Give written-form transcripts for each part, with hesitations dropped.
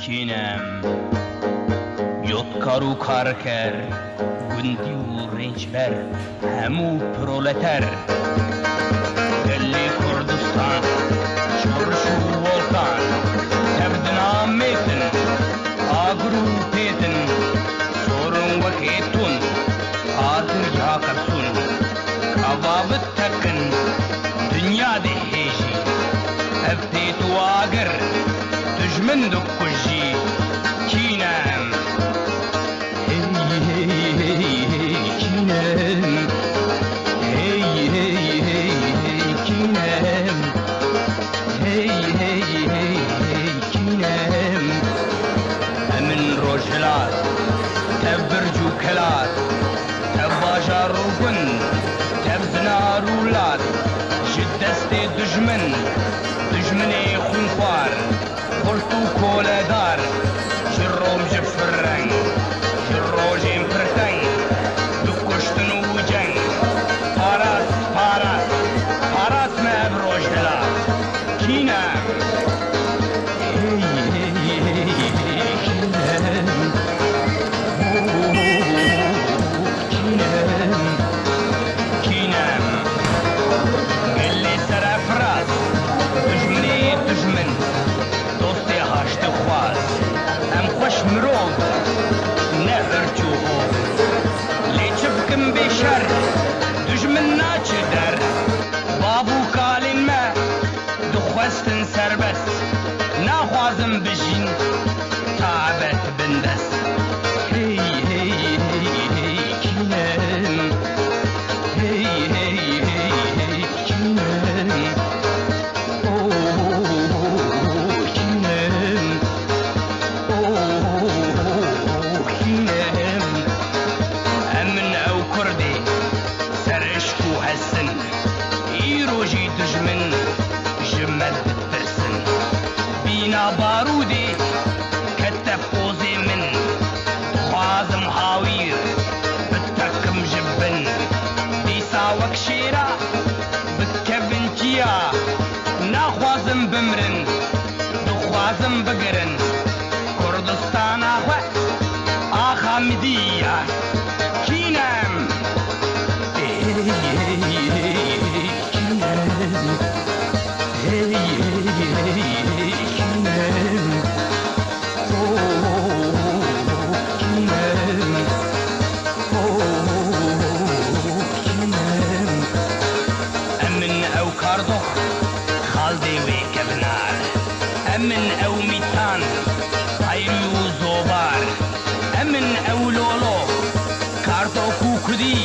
Kinem Yotkaru karker Gundi u rençber Hemu proleter Gelli Kurdistan Çorşu volkan Tebdin ametin Agru petin Sorun vakitun Adır yakarsun Kavabıt takın Dünya deheşi Evtetu agır Düşmün dukkuji Kinem Hey hey hey hey Kinem Hey hey hey hey Kinem Hey hey hey hey Kinem Emin rojlar Tebircu kelar Tebbajar rugun Tebzina rulat Jiddeste düşmün Düşmeni khunfar Kurtu koledar Jirrom jifreng Jirrojim pırteng Dukuştun uceng Paras paras Paras mev rojla Kinem Hey hey hey hey Kinem Kinem Kinem Gelli serafras Düşmeni düşmen Dosti haştı khwaz Em خوش مرov Ne hırçuhu Leçipkim beşer Düşmen naçı der Babu kalin me Dukhwestin serbest Nakhwazım bijin Tabet bindes Hey hey hey hey Kinem Hey hey hey hey Kinem Düşmün jimmet bittirsin Bina barudi Kettef ozi min Khwazım hawir Bittakım jibbin Disa vak şira Bitkevin kiya Nakhwazım bimrin Dukhwazım bigirin Kurdistana khwe Akha midiya Kinem Hey hey hey Hey hey hey Kinem Oh Kinem Oh Kinem Emin ev kardok Khaldi ve kevnar Emin ev mitan Ayru zobar Emin ev lolo Kartoku kudi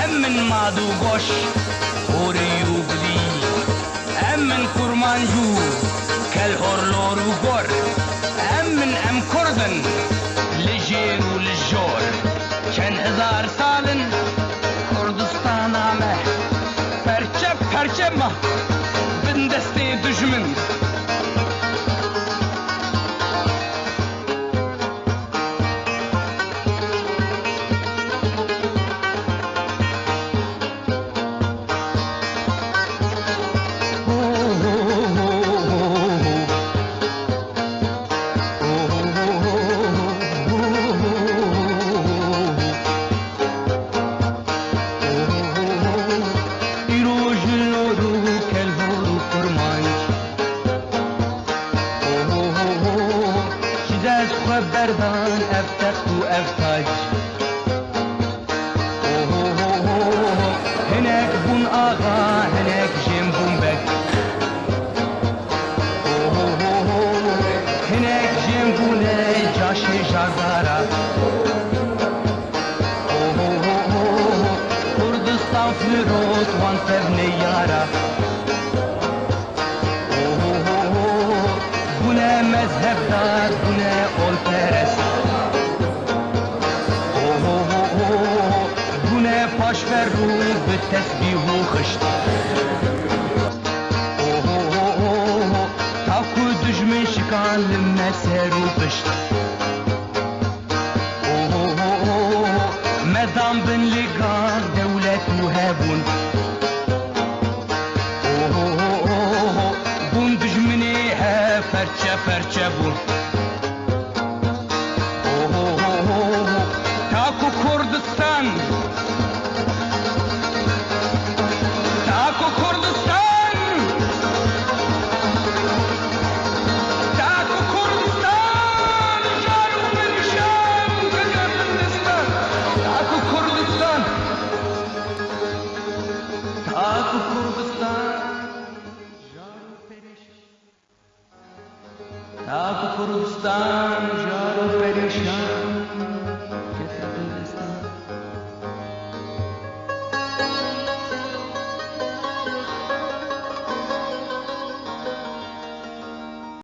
Emin madu goş Oriyu gudi Emin kurmanju Kel horloru gor Emin em kurdun Lijeru lijor Çen hezar salın Kurdistan ame Perçe perçe ma Bin deste düşmün Berdan eftektu eftac Hinek bun ağa hinek jim bun bek Hinek jim bune caşı jardara Kurdistan flirot wan sevne yara Bune mezhebdar bune olperest Bune paşverru bi tesbihu khışt Taku düşmün şikan limme seru pışt Medam bin ligan devletu hebun Bun düşmüne he perçe perçe bun ayrışan